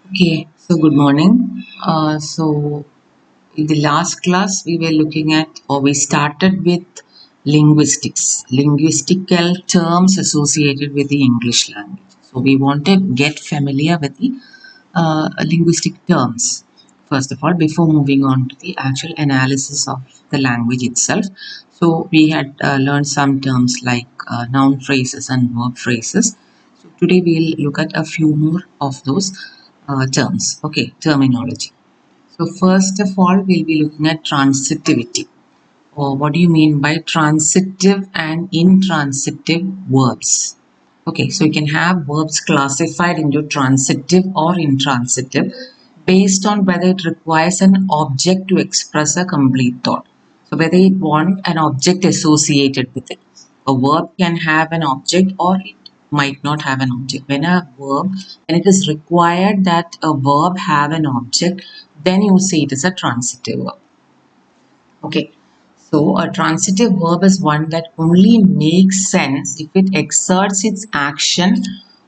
Okay, so good morning. So in the last class, we were looking at, or we started with linguistics, linguistical terms associated with the English language. So we want to get familiar with the linguistic terms, first of all, before moving on to the actual analysis of the language itself. So we had learned some terms like noun phrases and verb phrases. So today we'll look at a few more of those terms, okay, terminology. So first of all, we'll be looking at transitivity. Or what do you mean by transitive and intransitive verbs? Okay, so you can have verbs classified into transitive or intransitive based on whether it requires an object to express a complete thought. So whether it want an object associated with it. A verb can have an object or it might not have an object. When it is required that a verb have an object, then you say it is a transitive verb. Okay, so a transitive verb is one that only makes sense if it exerts its action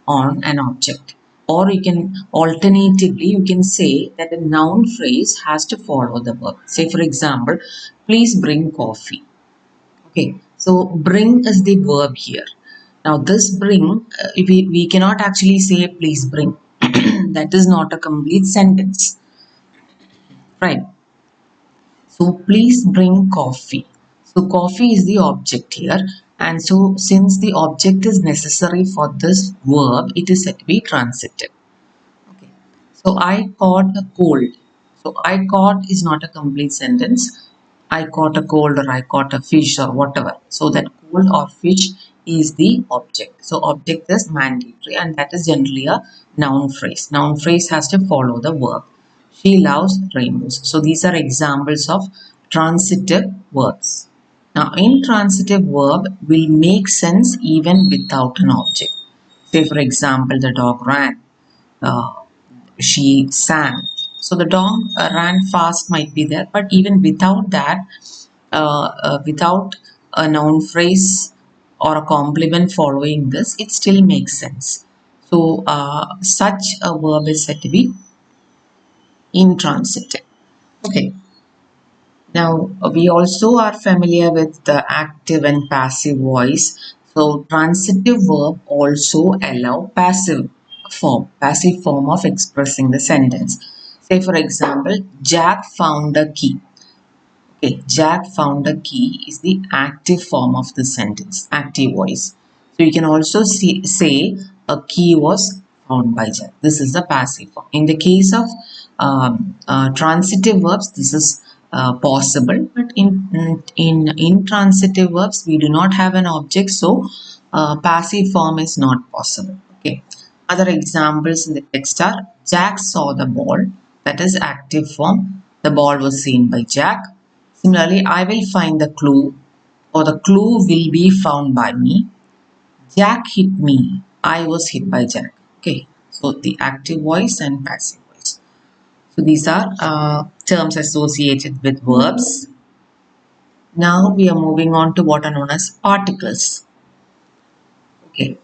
on an object. Or you can alternatively, you can say that a noun phrase has to follow the verb. Say, for example, please bring coffee. Okay, so bring is the verb here. Now, this bring, we cannot actually say please bring. That is not a complete sentence, right? So please bring coffee. So coffee is the object here. And so since the object is necessary for this verb, it is said to be transitive. Okay. So I caught a cold. So I caught is not a complete sentence. I caught a cold or I caught a fish or whatever. So that cold or fish is the object. So object is mandatory and that is generally a noun phrase. Noun phrase has to follow the verb. She loves rainbows. So these are examples of transitive verbs. Now, intransitive verb will make sense even without an object. Say, for example, the dog ran. Uh, she sang. So the dog ran fast might be there, but even without that, without a noun phrase or a complement following this, it still makes sense. So such a verb is said to be intransitive. Okay. Now, we also are familiar with the active and passive voice. So, transitive verb also allow passive form of expressing the sentence. Say, for example, Jack found a key. Okay, Jack found a key is the active form of the sentence, active voice. So, you can also say a key was found by Jack. This is the passive form. In the case of transitive verbs, this is possible, but in intransitive verbs, we do not have an object, so passive form is not possible. Okay. Other examples in the text are Jack saw the ball, that is active form. The ball was seen by Jack. Similarly, I will find the clue or the clue will be found by me. Jack hit me. I was hit by Jack. Okay. So the active voice and passive voice. So these are terms associated with verbs. Now we are moving on to what are known as particles. Okay.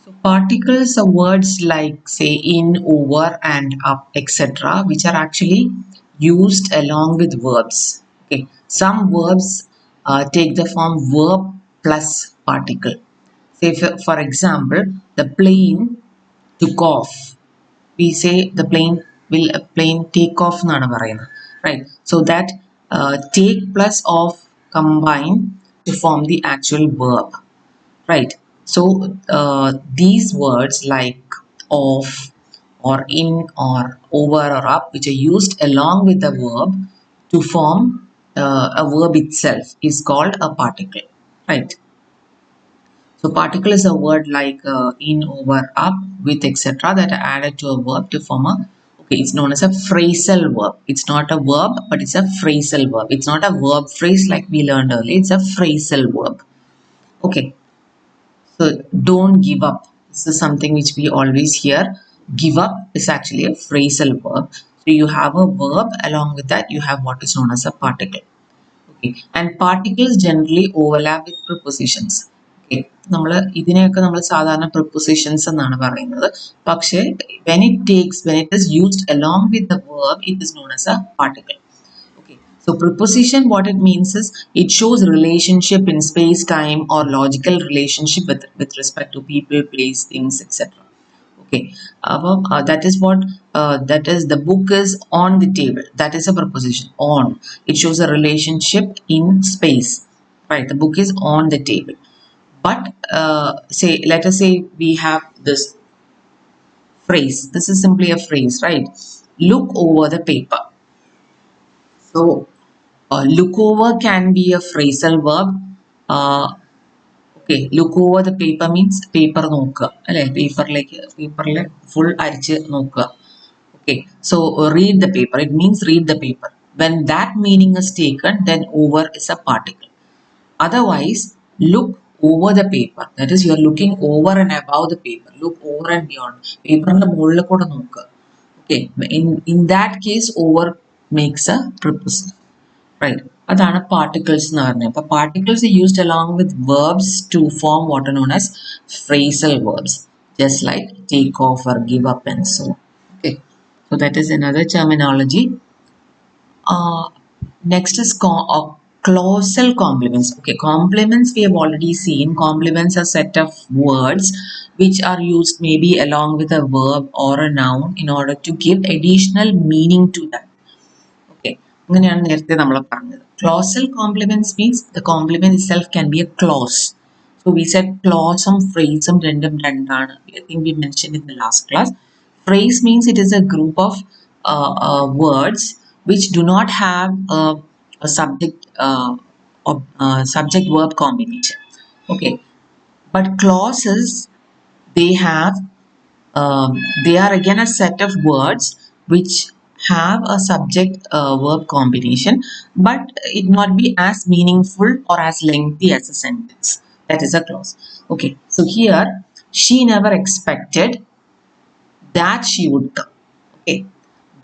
So particles are words like say in, over and up, etc. which are actually used along with verbs. Okay. Some verbs take the form verb plus particle. Say for example, the plane took off. We say the plane take off എന്നാണ് പറയുന്നത്, right? So that take plus off combine to form the actual verb, right? So these words like off or in or over or up, which are used along with the verb to form a verb itself, is called a particle, right? So particle is a word like in, over, up, with, etc. that are added to a verb to form a, okay, it's known as a phrasal verb. It's not a verb, but it's a phrasal verb. It's not a verb phrase like we learned earlier. It's a phrasal verb. Okay. So don't give up. This is something which we always hear. Give up is actually a phrasal verb. So you have a verb, along with that you have what is known as a particle. Okay. And particles generally overlap with prepositions. Okay, നമ്മൾ ഇതിനെയൊക്കെ നമ്മൾ സാധാരണ prepositions എന്നാണ് പറയുന്നത്. പക്ഷേ when it is used along with the verb, it is known as a particle. Okay, so preposition, what it means is it shows relationship in space, time, or logical relationship with respect to people, place, things, etc. Okay, that is what that is the book is on the table. That is a preposition on. It shows a relationship in space, right? The book is on the table. But say, let us say we have this phrase. This is simply a phrase, right? Look over the paper. So look over can be a phrasal verb. Okay, look over the paper means paper നോക്കുക അല്ലെ, പേപ്പറിൽ full അരിച്ച് നോക്കുക. Okay, so read the paper, it means read the paper. When that meaning is taken, then over is a particle. Otherwise, look over the paper, that is you are looking over and above the paper, look over and beyond, പേപ്പറിന്റെ മുകളിൽ കൂടെ നോക്കുക. Okay, in that case over makes a preposition, right? അതാണ് particles എന്ന് പറഞ്ഞത്. അപ്പോൾ particles are used along with verbs to form what are known as phrasal verbs, just like take off or give up and so on. Okay, so that is another terminology. Next is clausal complements. Okay, complements we have already seen. Complements are set of words which are used maybe along with a verb or a noun in order to give additional meaning to that. Okay, അങ്ങനെയാണ് നേരത്തെ നമ്മൾ പറഞ്ഞത്. Clausal complements means the complement itself can be a clause. So we said clause ഉം phrase ഉം രണ്ടും രണ്ടാണ്. I think we mentioned in the last class. Phrase means it is a group of words which do not have a subject verb combination. Okay, but clauses, they have they are again a set of words which have a subject verb combination, but it not be as meaningful or as lengthy as a sentence. That is a clause. Okay, so here she never expected that she would come. Okay,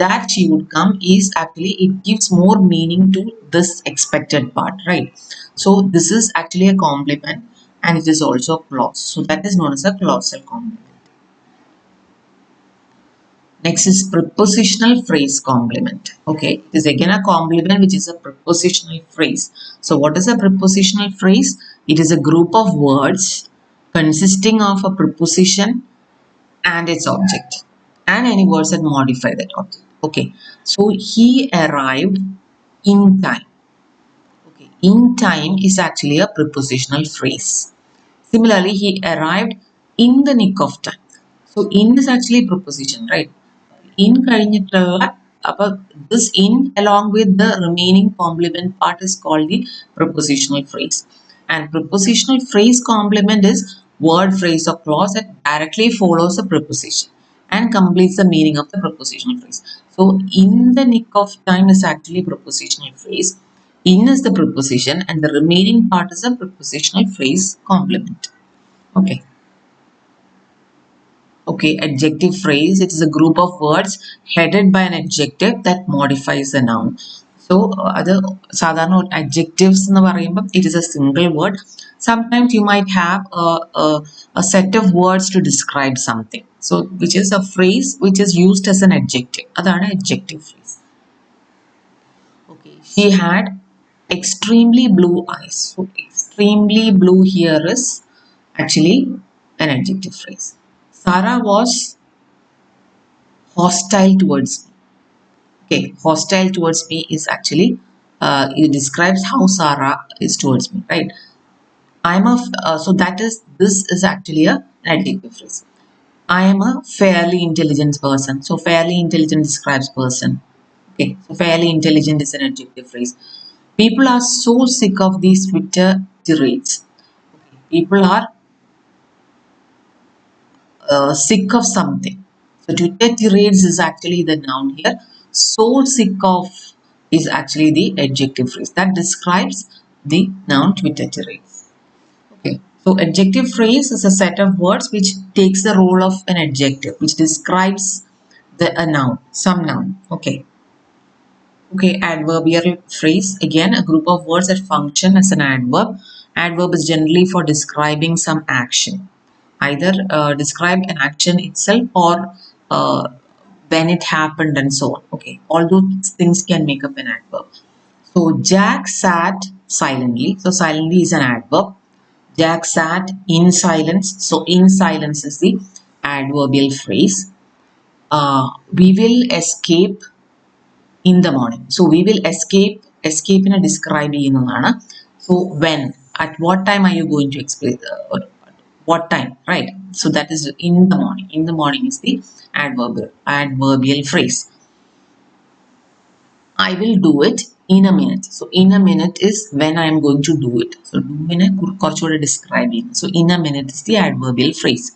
that she would come is actually, it gives more meaning to this expected part, right? So this is actually a complement and it is also a clause. So that is known as a clausal complement. Next is prepositional phrase complement. Okay, it is again a complement which is a prepositional phrase. So what is a prepositional phrase? It is a group of words consisting of a preposition and its object and any words that modify that object. Okay, so he arrived in time. Okay, in time is actually a prepositional phrase. Similarly, he arrived in the nick of time. So in is actually preposition, right? In കഴിഞ്ഞിട്ടുള്ള, അപ്പോൾ this in along with the remaining complement part is called the prepositional phrase. And prepositional phrase complement is word, phrase or clause that directly follows a preposition and completes the meaning of the prepositional phrase. So in the nick of time is actually prepositional phrase. In is the preposition and the remaining part is a prepositional phrase complement. Okay. Okay, adjective phrase, it is a group of words headed by an adjective that modifies a noun. So അത് സാധാരണ adjectives എന്ന് പറയുമ്പോൾ it is a single word. Sometimes you might have a set of words to describe something. So which is a phrase which is used as an adjective. അതാണ് adjective phrase. Okay, she had extremely blue eyes. So extremely blue here is actually an adjective phrase. Sarah was hostile towards me. Okay, hostile towards me is actually, it describes how Sarah is towards me, right? So this is actually an adjective phrase. I am a fairly intelligent person. So fairly intelligent describes person. Okay, so fairly intelligent is an adjective phrase. People are so sick of these Twitter tirades. Okay, people are sick of something. So Twitter tirades is actually the noun here. So sick of is actually the adjective phrase that describes the noun Twitter tirades. Okay, so adjective phrase is a set of words which takes the role of an adjective, which describes a noun, some noun. Okay. Okay, adverbial phrase, again a group of words that function as an adverb Adverb is generally for describing some action, either describe an action itself or when it happened and so on. Okay, all those things can make up an adverb. So Jack sat silently. So silently is an adverb. Jack sat in silence. So in silence is the adverbial phrase. We will escape in the morning. So we will escape in a describe ചെയ്യുന്നതാണ്. So when, at what time are you going to explain, what time, right? So that is in the morning. In the morning is the adverbial phrase. I will do it in a minute. So in a minute is when I am going to do it. So do നെ കുറച്ചുകൂടെ describe ചെയ്യുന്നു. So in a minute is the adverbial phrase.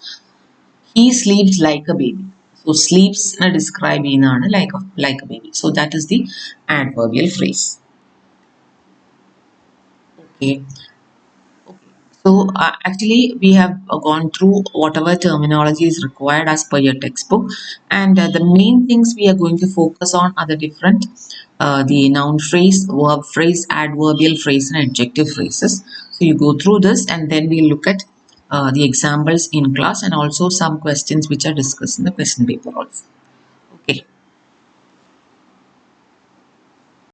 He sleeps like a baby. So sleeps describe ചെയ്യുന്നതാണ് like a baby. So that is the adverbial phrase. Okay. So actually we have gone through whatever terminology is required as per your textbook, and the main things we are going to focus on are the different the noun phrase, verb phrase, adverbial phrase and adjective phrases. So you go through this and then we look at the examples in class and also some questions which are discussed in the question paper also. Okay.